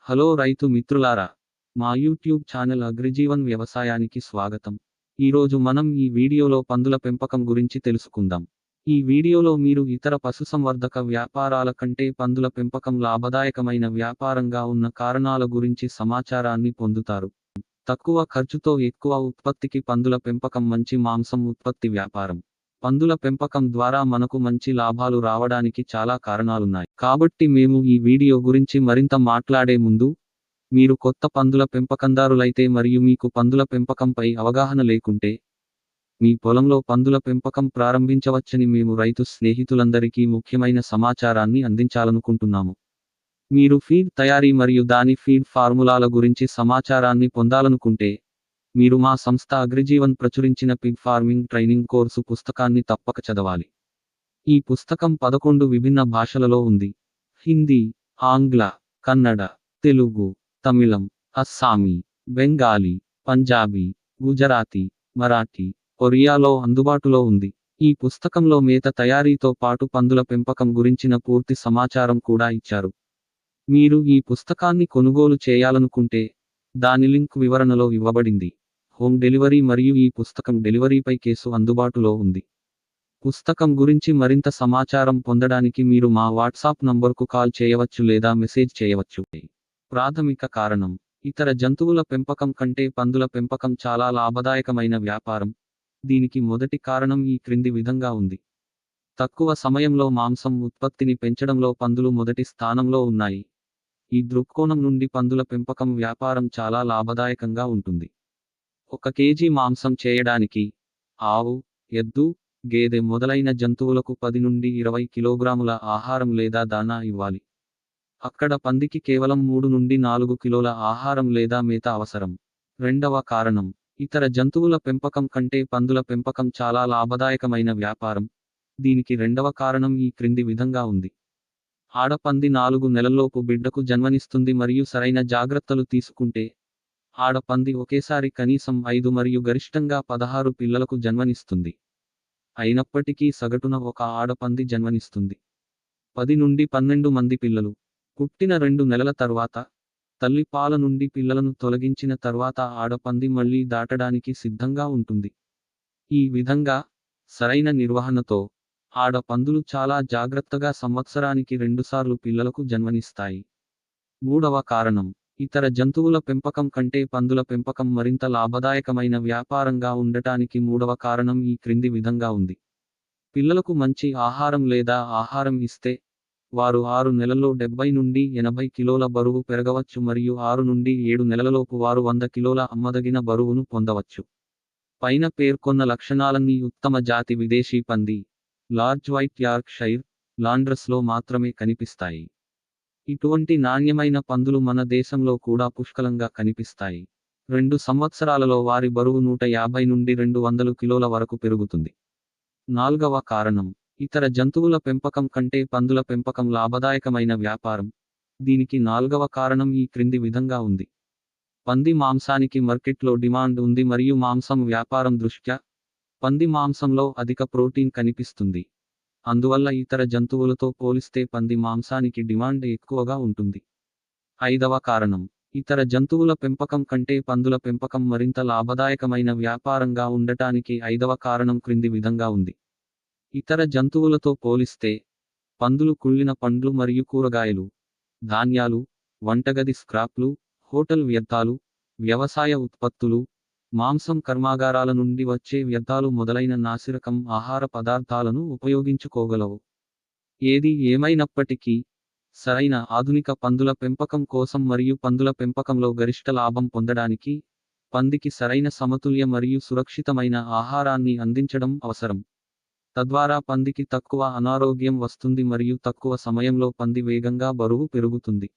Hello రైతు మిత్రులారా, మా యూట్యూబ్ ఛానల్ అగ్రిజీవన్ వ్యవసాయానికి స్వాగతం. ఈరోజు మనం ఈ వీడియోలో పందుల పెంపకం గురించి తెలుసుకుందాం. ఈ వీడియోలో మీరు ఇతర పశుసంవర్ధక వ్యాపారాల కంటే పందుల పెంపకం లాభదాయకమైన వ్యాపారంగా ఉన్న కారణాల గురించి సమాచారాన్ని పొందుతారు. తక్కువ ఖర్చుతో ఎక్కువ ఉత్పత్తికి పందుల పెంపకం మంచి మాంసం ఉత్పత్తి వ్యాపారం. పందుల పెంపకం ద్వారా మనకు మంచి లాభాలు రావడానికి చాలా కారణాలున్నాయి. కాబట్టి మేము ఈ వీడియో గురించి మరింత మాట్లాడే ముందు, మీరు కొత్త పందుల పెంపకందారులైతే మరియు మీకు పందుల పెంపకంపై అవగాహన లేకుంటే, మీ పొలంలో పందుల పెంపకం ప్రారంభించవచ్చని మేము రైతు స్నేహితులందరికీ ముఖ్యమైన సమాచారాన్ని అందించాలనుకుంటున్నాము. మీరు ఫీడ్ తయారీ మరియు దాని ఫీడ్ ఫార్ములాల గురించి సమాచారాన్ని పొందాలనుకుంటే, మీరు మా సంస్థ అగ్రిజీవన్ ప్రచురించిన పిగ్ ఫార్మింగ్ ట్రైనింగ్ కోర్సు పుస్తకాన్ని తప్పక చదవాలి. ఈ పుస్తకం 11 విభిన్న భాషలలో ఉంది. హిందీ, ఆంగ్ల, కన్నడ, తెలుగు, తమిళం, అస్సామీ, బెంగాలీ, పంజాబీ, గుజరాతీ, మరాఠీ, ఒరియాలో అందుబాటులో ఉంది. ఈ పుస్తకంలో మేత తయారీతో పాటు పందుల పెంపకం గురించిన పూర్తి సమాచారం కూడా ఇచ్చారు. మీరు ఈ పుస్తకాన్ని కొనుగోలు చేయాలనుకుంటే, దాని లింక్ వివరణలో ఇవ్వబడింది. హోమ్ డెలివరీ మరియు ఈ పుస్తకం డెలివరీపై కేసు అందుబాటులో ఉంది. పుస్తకం గురించి మరింత సమాచారం పొందడానికి మీరు మా వాట్సాప్ నంబర్కు కాల్ చేయవచ్చు లేదా మెసేజ్ చేయవచ్చు. ప్రాథమిక కారణం: ఇతర జంతువుల పెంపకం కంటే పందుల పెంపకం చాలా లాభదాయకమైన వ్యాపారం. దీనికి మొదటి కారణం ఈ క్రింది విధంగా ఉంది. తక్కువ సమయంలో మాంసం ఉత్పత్తిని పెంచడంలో పందులు మొదటి స్థానంలో ఉన్నాయి. ఈ దృక్కోణం నుండి పందుల పెంపకం వ్యాపారం చాలా లాభదాయకంగా ఉంటుంది. 1 కేజీ మాంసం చేయడానికి ఆవు, ఎద్దు, గేదె మొదలైన జంతువులకు 10 నుండి 20 కిలోగ్రాముల ఆహారం లేదా దానా ఇవ్వాలి. అక్కడ పందికి కేవలం 3 నుండి 4 కిలోల ఆహారం లేదా మేత అవసరం. రెండవ కారణం: ఇతర జంతువుల పెంపకం కంటే పందుల పెంపకం చాలా లాభదాయకమైన వ్యాపారం. దీనికి రెండవ కారణం ఈ క్రింది విధంగా ఉంది. ఆడపంది 4 నెలల్లోపు బిడ్డకు జన్మనిస్తుంది మరియు సరైన జాగ్రత్తలు తీసుకుంటే, ఆడపంది ఒకేసారి కనీసం 5 మరియు గరిష్టంగా 16 పిల్లలకు జన్మనిస్తుంది. అయినప్పటికీ సగటున ఒక ఆడపంది జన్మనిస్తుంది. 10 నుండి 12 మంది పిల్లలు. పుట్టిన 2 నెలల తర్వాత, తల్లి పాల నుండి పిల్లలను తొలగించిన తర్వాత ఆడపంది మళ్లీ దాటడానికి సిద్ధంగా ఉంటుంది. ఈ విధంగా, సరైన నిర్వహణతో, ఆడపందులు చాలా జాగ్రత్తగా సంవత్సరానికి 2 సార్లు పిల్లలకు జన్మనిస్తాయి. మూడవ కారణం: ఇతర జంతువుల పెంపకం కంటే పందుల పెంపకం మరింత లాభదాయకమైన వ్యాపారంగా ఉండటానికి మూడవ కారణం ఈ క్రింది విధంగా ఉంది. పిల్లలకు మంచి ఆహారం లేదా ఆహారం ఇస్తే, వారు 6 నెలల్లో 70 నుండి 80 కిలోల బరువు పెరగవచ్చు మరియు 6 నుండి 7 నెలలలోపు వారు 100 కిలోల అమ్మదగిన బరువును పొందవచ్చు. పైన పేర్కొన్న లక్షణాలన్నీ ఉత్తమ జాతి విదేశీ పంది, లార్జ్ వైట్ యార్క్షైర్, లాండ్రస్లో మాత్రమే కనిపిస్తాయి. ఇటువంటి నాణ్యమైన పందులు మన దేశంలో కూడా పుష్కలంగా కనిపిస్తాయి. 2 సంవత్సరాలలో వారి బరువు 150 నుండి 200 కిలోల వరకు పెరుగుతుంది. నాల్గవ కారణం: ఇతర జంతువుల పెంపకం కంటే పందుల పెంపకం లాభదాయకమైన వ్యాపారం. దీనికి నాల్గవ కారణం ఈ క్రింది విధంగా ఉంది. పంది మాంసానికి మార్కెట్లో డిమాండ్ ఉంది మరియు మాంసం వ్యాపారం దృష్ట్యా, పంది మాంసంలో అధిక ప్రోటీన్ కనిపిస్తుంది. అందువల్ల ఇతర జంతువులతో పోలిస్తే పంది మాంసానికి డిమాండ్ ఎక్కువగా ఉంటుంది. ఐదవ కారణం: ఇతర జంతువుల పెంపకం కంటే పందుల పెంపకం మరింత లాభదాయకమైన వ్యాపారంగా ఉండటానికి ఐదవ కారణం క్రింది విధంగా ఉంది. ఇతర జంతువులతో పోలిస్తే, పందులు కుళ్ళిన పండ్లు మరియు కూరగాయలు, ధాన్యాలు, వంటగది స్క్రాప్లు, హోటల్ వ్యర్థాలు, వ్యవసాయ ఉత్పత్తులు, మాంసం కర్మాగారాల నుండి వచ్చే వ్యర్థాలు మొదలైన నాసిరకం ఆహార పదార్థాలను ఉపయోగించుకోగలవు. ఏది ఏమైనప్పటికీ, సరైన ఆధునిక పందుల పెంపకం కోసం మరియు పందుల పెంపకంలో గరిష్ట లాభం పొందడానికి, పందికి సరైన సమతుల్య మరియు సురక్షితమైన ఆహారాన్ని అందించడం అవసరం. తద్వారా పందికి తక్కువ అనారోగ్యం వస్తుంది మరియు తక్కువ సమయంలో పంది వేగంగా బరువు పెరుగుతుంది.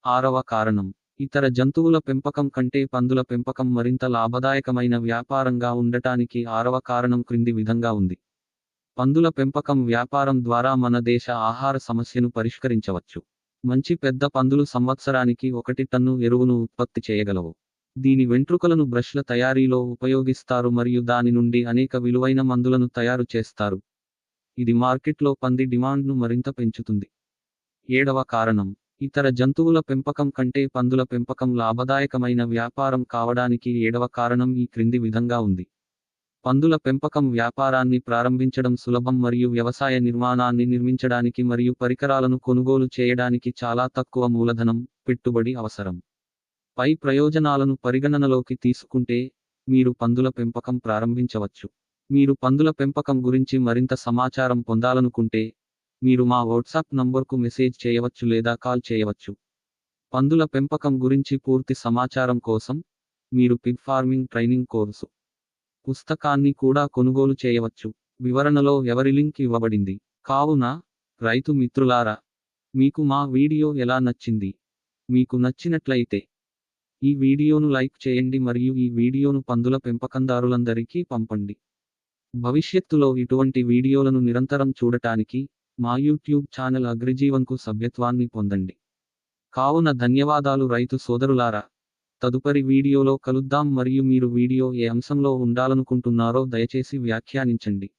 ఆరవ కారణం: ఇతర జంతువుల పెంపకం కంటే పందుల పెంపకం మరింత లాభదాయకమైన వ్యాపారంగా ఉండటానికి ఆరవ కారణం క్రింది విధంగా ఉంది. పందుల పెంపకం వ్యాపారం ద్వారా మన దేశ ఆహార సమస్యను పరిష్కరించవచ్చు. మంచి పెద్ద పందులు సంవత్సరానికి 1 టన్ను ఎరువును ఉత్పత్తి చేయగలవు. దీని వెంట్రుకలను బ్రష్ల తయారీలో ఉపయోగిస్తారు మరియు దాని నుండి అనేక విలువైన మందులను తయారు చేస్తారు. ఇది మార్కెట్లో పంది డిమాండ్ను మరింత పెంచుతుంది. ఏడవ కారణం: ఇతర జంతువుల పెంపకం కంటే పందుల పెంపకం లాభదాయకమైన వ్యాపారం కావడానికి 7వ కారణం ఈ క్రింది విధంగా ఉంది. పందుల పెంపకం వ్యాపారాన్ని ప్రారంభించడం సులభం మరియు వ్యవసాయ నిర్మాణాన్ని నిర్మించడానికి మరియు పరికరాలను కొనుగోలు చేయడానికి చాలా తక్కువ మూలధనం, పెట్టుబడి అవసరం. పై ప్రయోజనాలను పరిగణనలోకి తీసుకుంటే, మీరు పందుల పెంపకం ప్రారంభించవచ్చు. మీరు పందుల పెంపకం గురించి మరింత సమాచారం పొందాలనుకుంటే, మీరు మా వాట్సాప్ నంబర్కు మెసేజ్ చేయవచ్చు లేదా కాల్ చేయవచ్చు. పందుల పెంపకం గురించి పూర్తి సమాచారం కోసం, మీరు పిగ్ ఫార్మింగ్ ట్రైనింగ్ కోర్సు పుస్తకాన్ని కూడా కొనుగోలు చేయవచ్చు. వివరణలో ఎవరి లింక్ ఇవ్వబడింది. కావున, రైతు మిత్రులారా, మీకు మా వీడియో ఎలా నచ్చింది? మీకు నచ్చినట్లయితే ఈ వీడియోను లైక్ చేయండి మరియు ఈ వీడియోను పందుల పెంపకందారులందరికీ పంపండి. భవిష్యత్తులో ఇటువంటి వీడియోలను నిరంతరం చూడటానికి మా యూట్యూబ్ ఛానల్ అగ్రిజీవన్కు సభ్యత్వాన్ని పొందండి. కావున ధన్యవాదాలు రైతు సోదరులారా. తదుపరి వీడియోలో కలుద్దాం మరియు మీరు వీడియో ఏ అంశంలో ఉండాలనుకుంటున్నారో దయచేసి వ్యాఖ్యానించండి.